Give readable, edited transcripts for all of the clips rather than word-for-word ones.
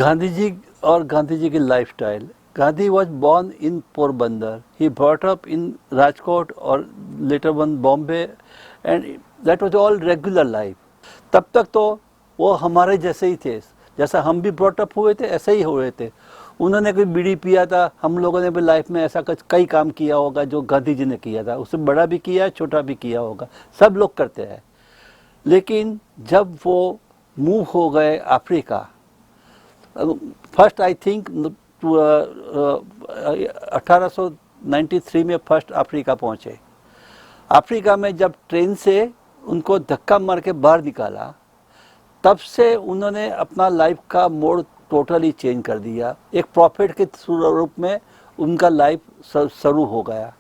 गांधी जी और गांधी जी की lifestyle. Gandhi was born in Porbandar. He brought up in Rajkot or later on Bombay, and that was all regular life. तब तक तो वो हमारे जैसे ही थे, जैसा हम भी brought up हुए थे ऐसे ही हुए थे। उन्होंने कोई बीड़ी पिया था, हम लोगों ने भी लाइफ में ऐसा कई काम किया होगा जो गांधी जी ने किया था, उससे बड़ा भी किया है, छोटा भी किया होगा, सब लोग करते हैं। लेकिन जब वो मूव हो गए अफ्रीका, फर्स्ट आई थिंक 1893 में फर्स्ट अफ्रीका पहुंचे। अफ्रीका में जब ट्रेन से उनको धक्का मार के बाहर निकाला, तब से उन्होंने अपना लाइफ का मोड़ टोटली चेंज कर दिया। एक प्रॉफिट के रूप में उनका लाइफ शुरू हो गया,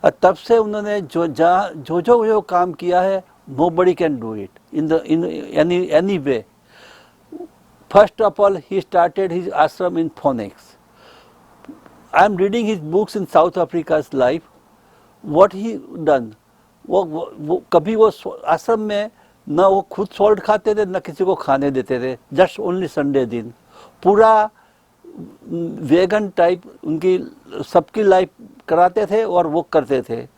और तब से उन्होंने जो काम किया है, nobody can do it in any way. First of all, he started his ashram in Phoenix. I am reading his books in South Africa's life. What he done? वो कभी वो आश्रम में न वो खुद सॉल्ट खाते थे, न किसी को खाने देते थे, जस्ट ओनली संडे दिन। पूरा वेगन टाइप उनकी सबकी लाइफ कराते थे और वो करते थे।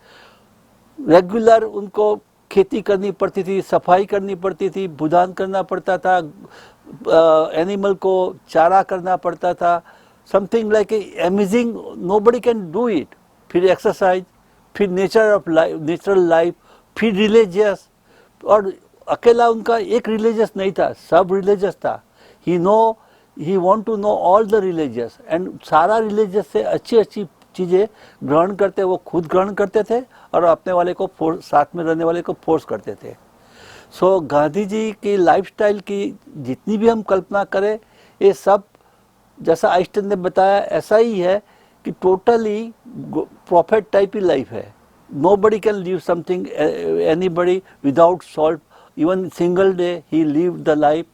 रेगुलर उनको खेती करनी पड़ती थी, सफाई करनी पड़ती थी, बुधान करना पड़ता था, एनिमल को चारा करना पड़ता था। Something like amazing, nobody can do it. फिर एक्सरसाइज, फिर नेचुरल लाइफ, फिर रिलीजियस। और अकेला उनका एक रिलीजियस नहीं था, सब रिलीजियस था। He want to know all the religious, and सारा रिलीजियस से अच्छी अच्छी चीज़ें ग्रहण करते, वो खुद ग्रहण करते थे और अपने वाले को साथ में रहने वाले को फोर्स करते थे। सो गांधी जी की लाइफस्टाइल की जितनी भी हम कल्पना करें, ये सब जैसा आइंस्टाइन ने बताया ऐसा ही है कि टोटली प्रॉफिट टाइप ही लाइफ है। Nobody can live something anybody without salt. Even single day he live the life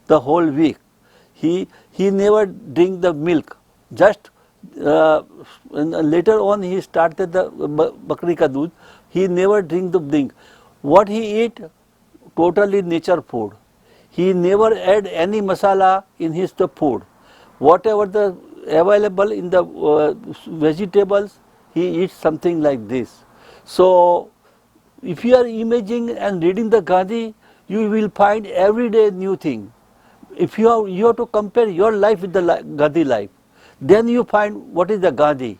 the whole week. He never drink the milk, just later on he started the बकरी का दूध. He never drink the drink. What he eat, totally nature food. He never add any masala in his the food. Whatever the available in the vegetables, he eats something like this. So if you are imagining and reading the Gandhi, you will find every day new thing. If you have to compare your life with the Gandhi life, then you find what is the Gandhi.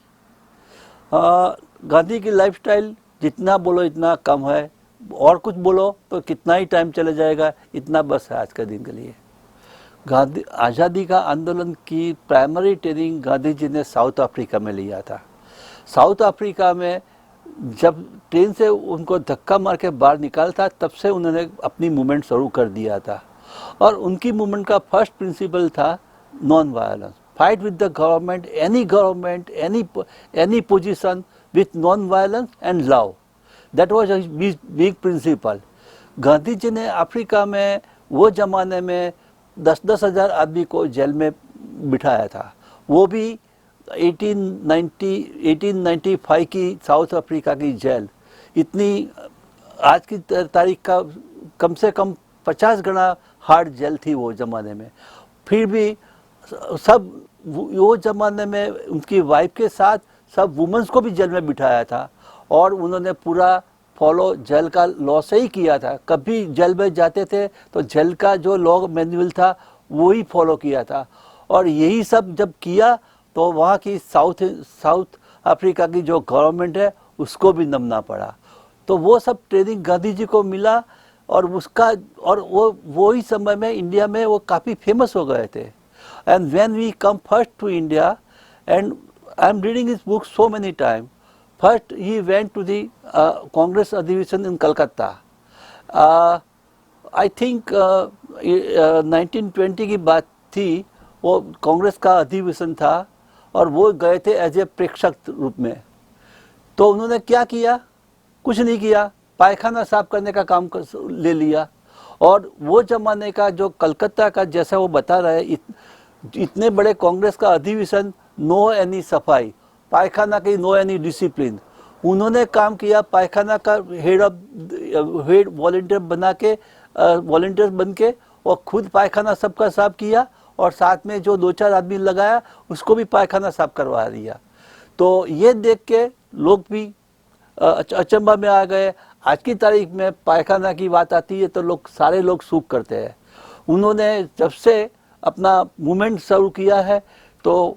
Gandhi की lifestyle जितना बोलो इतना कम है, और कुछ बोलो तो कितना ही टाइम चले जाएगा, इतना बस है आज के दिन के लिए। गांधी आज़ादी का आंदोलन की प्राइमरी ट्रेनिंग गांधी जी ने साउथ अफ्रीका में लिया था। साउथ अफ्रीका में जब ट्रेन से उनको धक्का मार के बाहर निकाला था, तब से उन्होंने अपनी मूवमेंट शुरू कर दिया था। और उनकी मूवमेंट का फर्स्ट प्रिंसिपल था non violence. Fight with the government, any position with non-violence and love. That was a big principle. Gandhi ji ने अफ्रीका में वो ज़माने में 10-10 हज़ार आदमी को जेल में बिठाया था। वो भी 1895 की साउथ अफ्रीका की जेल इतनी आज की तारीख का कम से कम 50 गुना हार्ड जेल थी वो ज़माने में। फिर भी सब वो ज़माने में उनकी वाइफ के साथ सब वुमेंस को भी जेल में बिठाया था, और उन्होंने पूरा फॉलो जेल का लॉ से ही किया था। कभी जेल में जाते थे तो जेल का जो लॉ मैनुअल था वो ही फॉलो किया था। और यही सब जब किया तो वहाँ की साउथ अफ्रीका की जो गवर्नमेंट है उसको भी नमना पड़ा। तो वो सब ट्रेनिंग गांधी जी को मिला, और उसका और वो ही समय में इंडिया में वो काफ़ी फेमस हो गए थे। And when we come first to India, and I am reading his book so many times. First he went to the Congress अधिवेशन in Calcutta. I think 1920 की बात थी, वो कांग्रेस का अधिवेशन था और वो गए थे एज ए प्रेक्षक रूप में। तो उन्होंने क्या किया? कुछ नहीं किया, पायखाना साफ करने का काम ले लिया। और वो ज़माने का जो कलकत्ता का, जैसा वो बता रहे, इतने बड़े कांग्रेस का अधिवेशन, नो एनी सफाई, पायखाना की नो एनी डिसिप्लिन। उन्होंने काम किया, पायखाना का हेड वॉलंटियर बन के और खुद पायखाना सबका साफ किया और साथ में जो 2-4 आदमी लगाया उसको भी पायखाना साफ करवा दिया। तो ये देख के लोग भी अचंभा में आ गए। आज की तारीख में पायखाना की बात आती है तो लोग सारे लोग सूख करते हैं। उन्होंने जब से अपना मूवमेंट शुरू किया है तो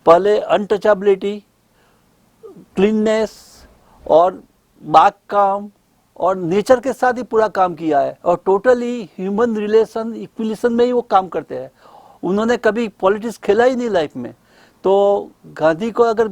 पहले अनटचेबिलिटी, क्लीननेस और बाग काम और नेचर के साथ ही पूरा काम किया है और टोटली ह्यूमन रिलेशन इक्विलिशन में ही वो काम करते हैं। उन्होंने कभी पॉलिटिक्स खेला ही नहीं लाइफ में। तो गांधी को अगर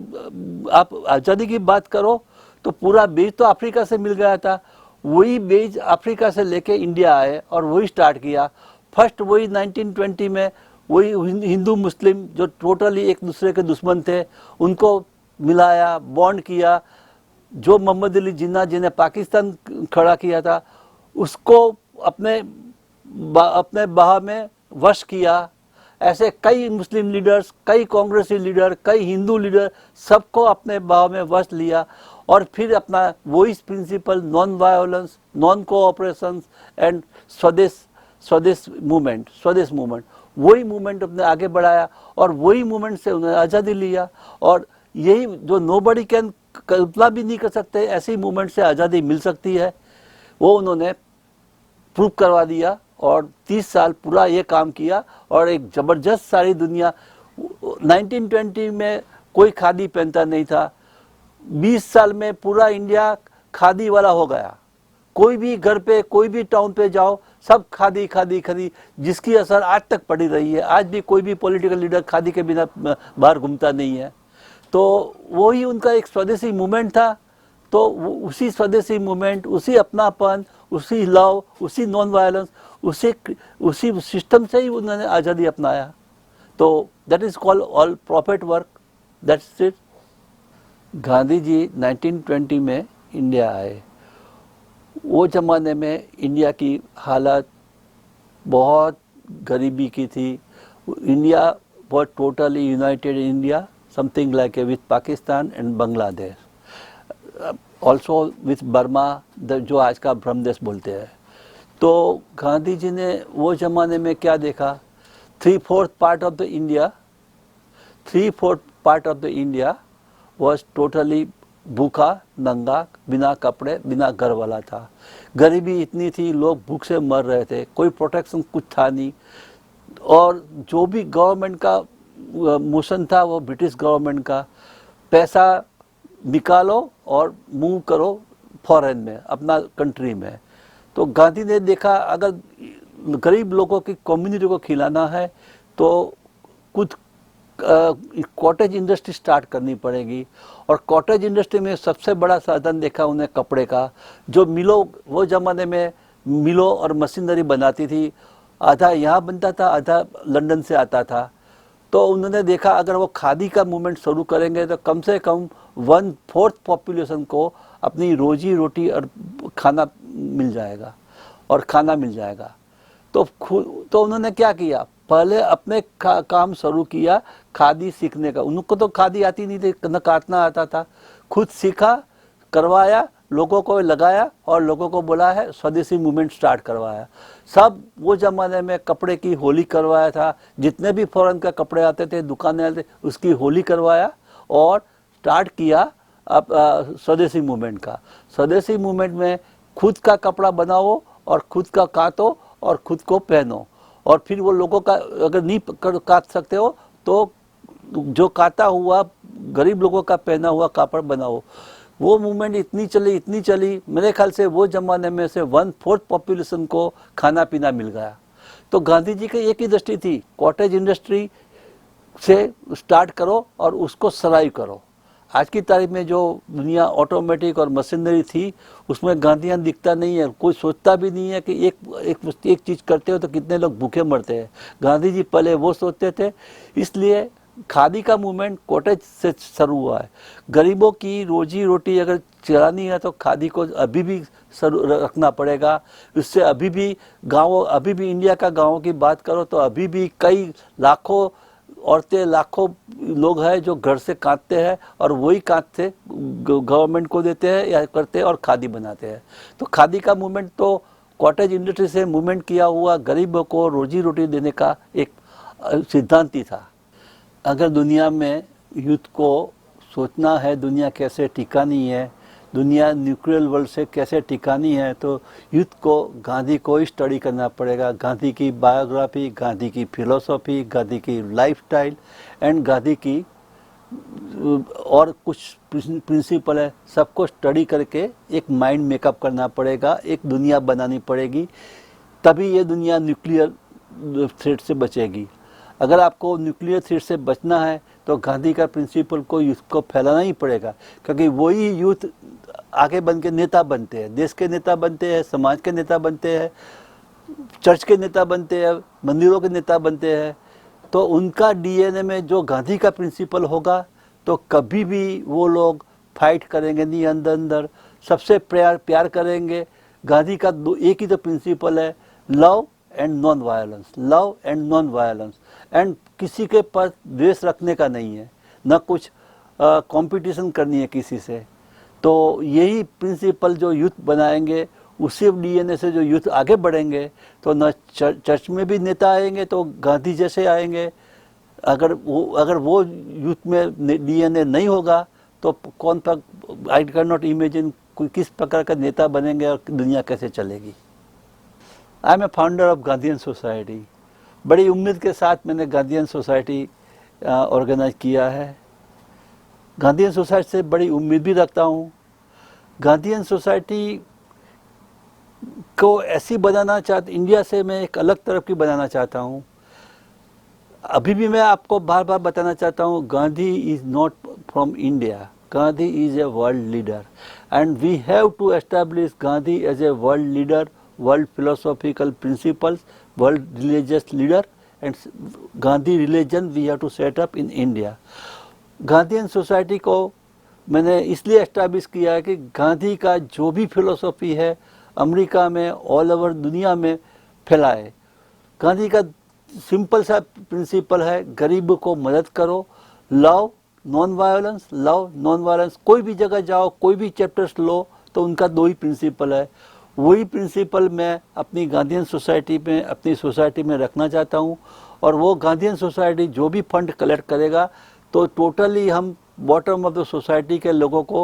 आप आज़ादी की बात करो तो पूरा बीज तो अफ्रीका से मिल गया था, वही बीज अफ्रीका से लेके इंडिया आए और वही स्टार्ट किया। फर्स्ट वही 1920 में वही हिंदू मुस्लिम जो टोटली एक दूसरे के दुश्मन थे उनको मिलाया, बॉन्ड किया। जो मोहम्मद अली जिन्ना जिन्हें पाकिस्तान खड़ा किया था उसको अपने बाह में वश किया। ऐसे कई मुस्लिम लीडर्स, कई कांग्रेसी लीडर, कई हिंदू लीडर सबको अपने बाह में वश लिया और फिर अपना वही principle non violence, non cooperation and Swadesh movement वही मूवमेंट अपने आगे बढ़ाया और वही मूवमेंट से उन्होंने आज़ादी लिया। और यही जो नोबडी कैन कल्पना भी नहीं कर सकते ऐसी मूवमेंट से आज़ादी मिल सकती है, वो उन्होंने प्रूव करवा दिया और 30 साल पूरा ये काम किया। और एक ज़बरदस्त सारी दुनिया 1920 में कोई खादी पहनता नहीं था, 20 साल में पूरा इंडिया खादी वाला हो गया। कोई भी घर पे, कोई भी टाउन पे जाओ, सब खादी खादी खादी, जिसकी असर आज तक पड़ी रही है। आज भी कोई भी पॉलिटिकल लीडर खादी के बिना बाहर घूमता नहीं है। तो वही उनका एक स्वदेशी मूवमेंट था। तो उसी स्वदेशी मूवमेंट, उसी अपनापन, उसी लव, उसी नॉन वायलेंस, उसी सिस्टम से ही उन्होंने आज़ादी अपनाया। तो that is called all profit work, that's it. Gandhi ji 1920 में इंडिया आए। वो ज़माने में इंडिया की हालत बहुत गरीबी की थी। India was totally united India, something like with Pakistan and Bangladesh, also with Burma, जो आज का ब्रह्मदेश बोलते हैं। तो गांधी जी ने वो ज़माने में क्या देखा, 3/4 part of the India was totally भूखा, नंगा, बिना कपड़े, बिना घर वाला था। गरीबी इतनी थी, लोग भूख से मर रहे थे, कोई प्रोटेक्शन कुछ था नहीं। और जो भी गवर्नमेंट का मोशन था वो ब्रिटिश गवर्नमेंट का, पैसा निकालो और मूव करो फॉरेन में, अपना कंट्री में। तो गांधी ने देखा अगर गरीब लोगों की कम्युनिटी को खिलाना है तो कुछ कॉटेज इंडस्ट्री स्टार्ट करनी पड़ेगी। और कॉटेज इंडस्ट्री में सबसे बड़ा साधन देखा उन्हें कपड़े का। जो मिलों, वो ज़माने में मिलों और मशीनरी बनाती थी, आधा यहाँ बनता था, आधा लंदन से आता था। तो उन्होंने देखा अगर वो खादी का मूवमेंट शुरू करेंगे तो कम से कम 1/4 पॉपुलेशन को अपनी रोजी रोटी और खाना मिल जाएगा। तो उन्होंने क्या किया, पहले अपने काम शुरू किया खादी सीखने का। उनको तो खादी आती नहीं थी, न काटना आता था। खुद सीखा, करवाया, लोगों को लगाया और लोगों को बोला है स्वदेशी मूवमेंट स्टार्ट करवाया। सब वो ज़माने में कपड़े की होली करवाया था। जितने भी फॉरेन का कपड़े आते थे, दुकानें आते थे, उसकी होली करवाया और स्टार्ट किया अब स्वदेशी मूवमेंट का। स्वदेशी मूवमेंट में खुद का कपड़ा बनाओ और खुद का काटो और खुद को पहनो। और फिर वो लोगों का अगर नहीं काट सकते हो तो जो काटा हुआ गरीब लोगों का पहना हुआ कापड़ बनाओ। वो मूवमेंट इतनी चली, मेरे ख्याल से वो ज़माने में से 1/4 पॉपुलेशन को खाना पीना मिल गया। तो गांधी जी की एक ही दृष्टि थी, कॉटेज इंडस्ट्री से स्टार्ट करो और उसको सर्वाइव करो। आज की तारीख में जो दुनिया ऑटोमेटिक और मशीनरी थी उसमें गांधीयान दिखता नहीं है। कोई सोचता भी नहीं है कि एक चीज़ करते हो तो कितने लोग भूखे मरते हैं। गांधी जी पहले वो सोचते थे। इसलिए खादी का मूवमेंट कॉटेज से शुरू हुआ है। गरीबों की रोजी रोटी अगर चलानी है तो खादी को अभी भी रखना पड़ेगा। इससे अभी भी इंडिया का गाँवों की बात करो तो अभी भी कई लाखों औरतें, लाखों लोग हैं जो घर से काटते हैं और वही काटते गवर्नमेंट को देते हैं या करते हैं और खादी बनाते हैं। तो खादी का मूवमेंट तो कॉटेज इंडस्ट्री से मूवमेंट किया हुआ गरीबों को रोजी रोटी देने का एक सिद्धांत ही था। अगर दुनिया में युद्ध को सोचना है, दुनिया कैसे टिकानी है, दुनिया न्यूक्लियर वर्ल्ड से कैसे टिकानी है, तो युद्ध को गांधी को ही स्टडी करना पड़ेगा। गांधी की बायोग्राफी, गांधी की फिलोसॉफी, गांधी की लाइफस्टाइल एंड गांधी की और कुछ प्रिंसिपल है, सबको स्टडी करके एक माइंड मेकअप करना पड़ेगा, एक दुनिया बनानी पड़ेगी, तभी ये दुनिया न्यूक्लियर थ्रेट से बचेगी। अगर आपको न्यूक्लियर थ्रेट से बचना है तो गांधी का प्रिंसिपल को यूथ को फैलाना ही पड़ेगा, क्योंकि वही यूथ आगे बन के नेता बनते हैं, देश के नेता बनते हैं, समाज के नेता बनते हैं, चर्च के नेता बनते हैं, मंदिरों के नेता बनते हैं। तो उनका डीएनए में जो गांधी का प्रिंसिपल होगा तो कभी भी वो लोग फाइट करेंगे नहीं, अंदर अंदर सबसे प्यार करेंगे। गांधी का एक ही तो प्रिंसिपल है, love and non violence, love and non violence, and किसी के पास द्वेष रखने का नहीं है, न कुछ कंपटीशन करनी है किसी से। तो यही प्रिंसिपल जो यूथ बनाएंगे, उसी डीएनए से जो यूथ आगे बढ़ेंगे, तो न चर्च में भी नेता आएंगे तो गांधी जैसे आएंगे। अगर वो यूथ में डीएनए नहीं होगा तो कौन सा, आई कैन नॉट इमेजिन कोई किस प्रकार का नेता बनेंगे और दुनिया कैसे चलेगी। I am a founder of Gandhian society. बड़ी उम्मीद के साथ मैंने गांधीयन सोसाइटी ऑर्गेनाइज किया है। गांधीयन सोसाइटी से बड़ी उम्मीद भी रखता हूँ। गांधीयन सोसाइटी को ऐसी बनाना चाहता, इंडिया से मैं एक अलग तरफ की बनाना चाहता हूँ। अभी भी मैं आपको बार बार बताना चाहता हूँ, Gandhi is not from India, Gandhi is a world leader and we have to establish Gandhi as a world leader, world philosophical principles, world religious leader and Gandhi religion we have to set up in India. Gandhian society को मैंने इसलिए establish किया है कि गांधी का जो भी philosophy है अमेरिका में, ऑल ओवर दुनिया में फैलाए। गांधी का सिंपल सा प्रिंसिपल है, गरीब को मदद करो, love non violence, love non violence. कोई भी जगह जाओ, कोई भी चैप्टर्स लो तो उनका दो ही प्रिंसिपल है। वही प्रिंसिपल मैं अपनी गांधीयन सोसाइटी में, अपनी सोसाइटी में रखना चाहता हूँ। और वो गांधीयन सोसाइटी जो भी फंड कलेक्ट करेगा तो टोटली हम बॉटम ऑफ द सोसाइटी के लोगों को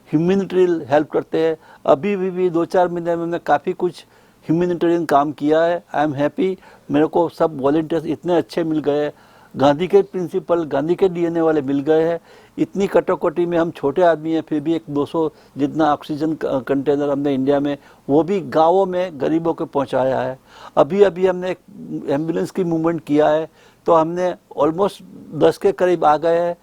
ह्यूमैनिटेरियन हेल्प करते हैं। अभी भी 2-4 महीने में मैंने काफ़ी कुछ ह्यूमैनिटेरियन काम किया है। आई एम हैप्पी, मेरे को सब वॉलंटियर्स इतने अच्छे मिल गए, गांधी के प्रिंसिपल, गांधी के डीएनए वाले मिल गए हैं। इतनी कटोकटी में हम छोटे आदमी हैं, फिर भी एक 200 जितना ऑक्सीजन कंटेनर हमने इंडिया में, वो भी गाँवों में गरीबों को पहुँचाया है। अभी हमने एक एम्बुलेंस की मूवमेंट किया है, तो हमने ऑलमोस्ट 10 के करीब आ गए हैं।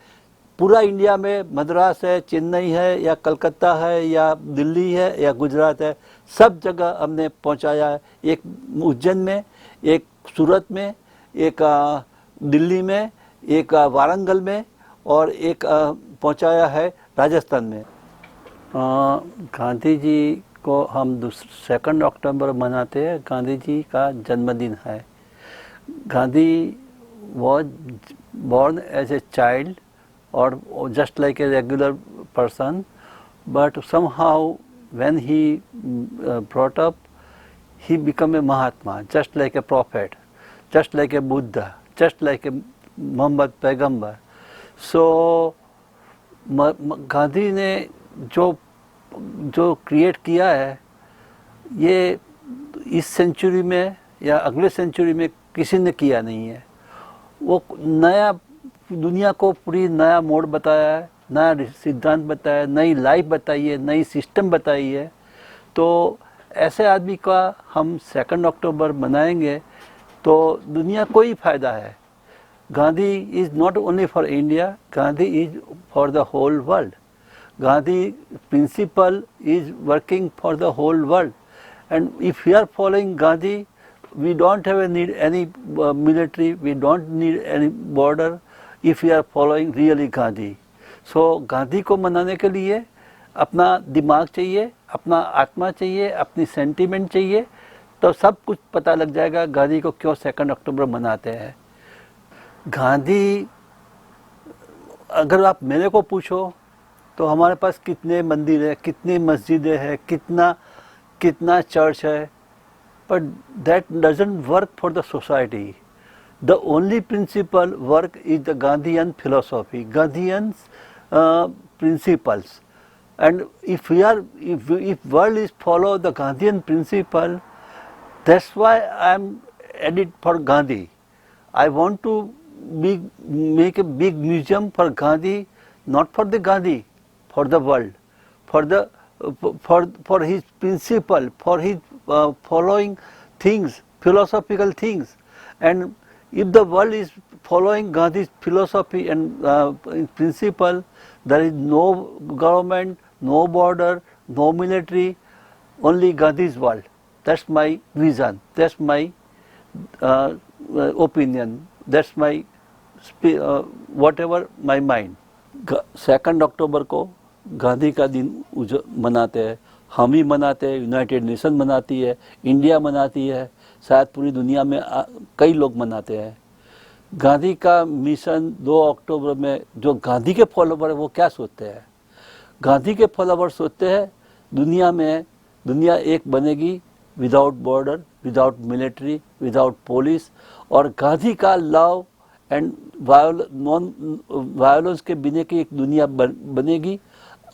पूरा इंडिया में, मद्रास है, चेन्नई है या कलकत्ता है या दिल्ली है या गुजरात है, सब जगह हमने पहुंचाया है। एक उज्जैन में, एक सूरत में, एक दिल्ली में, एक वारंगल में और एक पहुंचाया है राजस्थान में। गांधी जी को हम 2 अक्टूबर मनाते हैं, गांधी जी का जन्मदिन है। Gandhi was born as a child or just like a regular person, but somehow when he brought up, he became a Mahatma, just like a prophet, just like a Buddha, just like a Muhammad पैगंबर। So Gandhi ने जो create किया है, ये इस century में या अगले सेंचुरी में किसी ने किया नहीं है। वो नया दुनिया को पूरी नया मोड़ बताया है, नया सिद्धांत बताया है, नई लाइफ बताई है, नई सिस्टम बताई है। तो ऐसे आदमी का हम 2 अक्टूबर मनाएंगे तो दुनिया को ही फ़ायदा है। Gandhi is not only for India, Gandhi is for the whole world. Gandhi principle is working for the whole world and if you are following Gandhi, we don't have a need any military, we don't need any border if we are following really Gandhi. So Gandhi को मनाने के लिए अपना दिमाग चाहिए, अपना आत्मा चाहिए, अपनी सेंटीमेंट चाहिए, तो सब कुछ पता लग जाएगा गांधी को क्यों 2 अक्टूबर मनाते हैं। गांधी, अगर आप मेरे को पूछो तो हमारे पास कितने मंदिर है, कितनी मस्जिदें हैं, कितना चर्च है, but that doesn't work for the society. The only principal work is the Gandhian philosophy, Gandhian principles. And if world is follow the Gandhian principle, that's why I am edit for Gandhi. I want to make a big museum for Gandhi, not for the Gandhi, for the world, for the for his principle, for his following things, philosophical things. And if the world is following Gandhi's philosophy and principle, there is no government, no border, no military, only Gandhi's world. That's my vision, that's my opinion, that's my whatever my mind. 2 अक्टूबर को गांधी का दिन मनाते हैं, हम ही मनाते हैं, United nation मनाती है, इंडिया मनाती है, शायद पूरी दुनिया में कई लोग मनाते हैं। गांधी का मिशन 2 अक्टूबर में जो गांधी के फॉलोवर है वो क्या सोचते हैं? गांधी के फॉलोवर सोचते हैं दुनिया एक बनेगी without border, without military, without police, और गांधी का लव एंड नॉन वायलेंस के बिना की एक दुनिया बनेगी।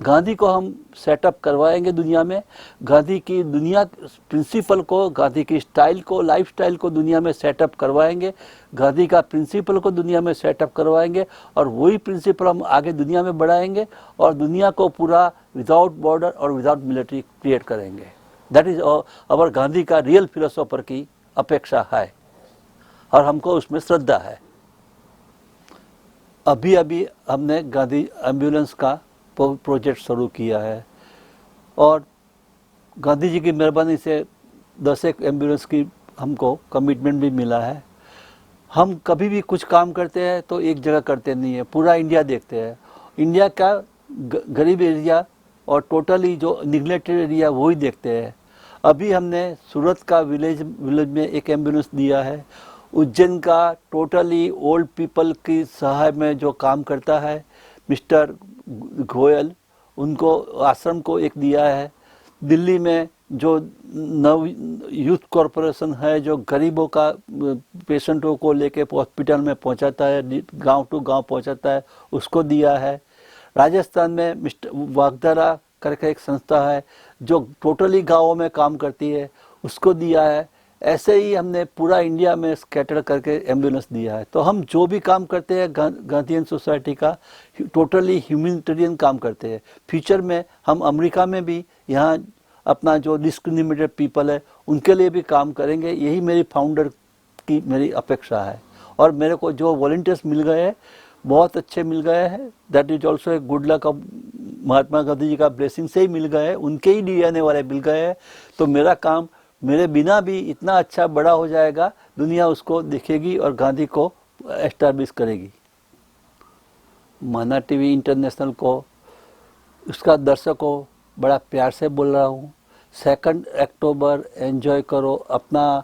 गांधी को हम सेटअप करवाएंगे दुनिया में, गांधी की दुनिया प्रिंसिपल को, गांधी की स्टाइल को, लाइफ स्टाइल को दुनिया में सेटअप करवाएंगे, गांधी का प्रिंसिपल को दुनिया में सेटअप करवाएंगे, और वही प्रिंसिपल हम आगे दुनिया में बढ़ाएंगे और दुनिया को पूरा विदाउट बॉर्डर और विदाउट मिलिट्री क्रिएट करेंगे। दैट इज अवर गांधी का रियल फिलोसोफर की अपेक्षा है और हमको उसमें श्रद्धा है। अभी हमने गांधी एम्बुलेंस का प्रोजेक्ट शुरू किया है और गांधी जी की मेहरबानी से 10 एम्बुलेंस की हमको कमिटमेंट भी मिला है। हम कभी भी कुछ काम करते हैं तो एक जगह करते नहीं है, पूरा इंडिया देखते हैं। इंडिया का गरीब एरिया और टोटली जो निगलेक्टेड एरिया वही देखते हैं। अभी हमने सूरत का विलेज में एक एम्बुलेंस दिया है, उज्जैन का टोटली ओल्ड पीपल की सहाय में जो काम करता है मिस्टर गोयल, उनको आश्रम को एक दिया है। दिल्ली में जो नव यूथ कॉरपोरेशन है जो गरीबों का पेशेंटों को लेके हॉस्पिटल में पहुंचाता है, गांव टू गांव पहुंचाता है, उसको दिया है। राजस्थान में मिस्टर वागधारा करके एक संस्था है जो टोटली गाँवों में काम करती है, उसको दिया है। ऐसे ही हमने पूरा इंडिया में स्कैटर करके एम्बुलेंस दिया है। तो हम जो भी काम करते हैं गांधीयन सोसाइटी का टोटली ह्यूमैनिटेरियन काम करते हैं। फ्यूचर में हम अमेरिका में भी यहाँ अपना जो डिस्क्रिमिनेटेड पीपल है उनके लिए भी काम करेंगे, यही मेरी फाउंडर की मेरी अपेक्षा है। और मेरे को जो वॉलंटियर्स मिल गए हैं बहुत अच्छे मिल गए हैं, that is also a good luck of Mahatma Gandhi ji का ब्लेसिंग से ही मिल गए हैं, उनके ही डीएनए वाले मिल गए हैं। तो मेरा काम मेरे बिना भी इतना अच्छा बड़ा हो जाएगा, दुनिया उसको देखेगी और गांधी को एस्टैब्लिश करेगी। माना टीवी इंटरनेशनल को, उसका दर्शकों बड़ा प्यार से बोल रहा हूँ, 2 अक्टूबर एंजॉय करो, अपना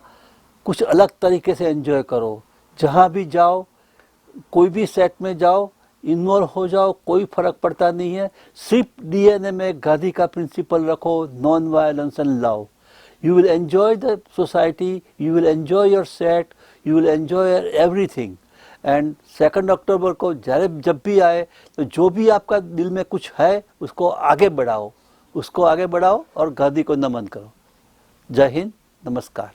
कुछ अलग तरीके से एंजॉय करो। जहाँ भी जाओ, कोई भी सेट में जाओ, इन्वॉल्व हो जाओ, कोई फर्क पड़ता नहीं है। सिर्फ डीएनए में गांधी का प्रिंसिपल रखो, non violence and love. You will enjoy the society, you will enjoy your set, you will enjoy everything. And 2 अक्टूबर को जब भी आए तो जो भी आपका दिल में कुछ है उसको आगे बढ़ाओ और गांधी को नमन करो। जय हिंद, नमस्कार।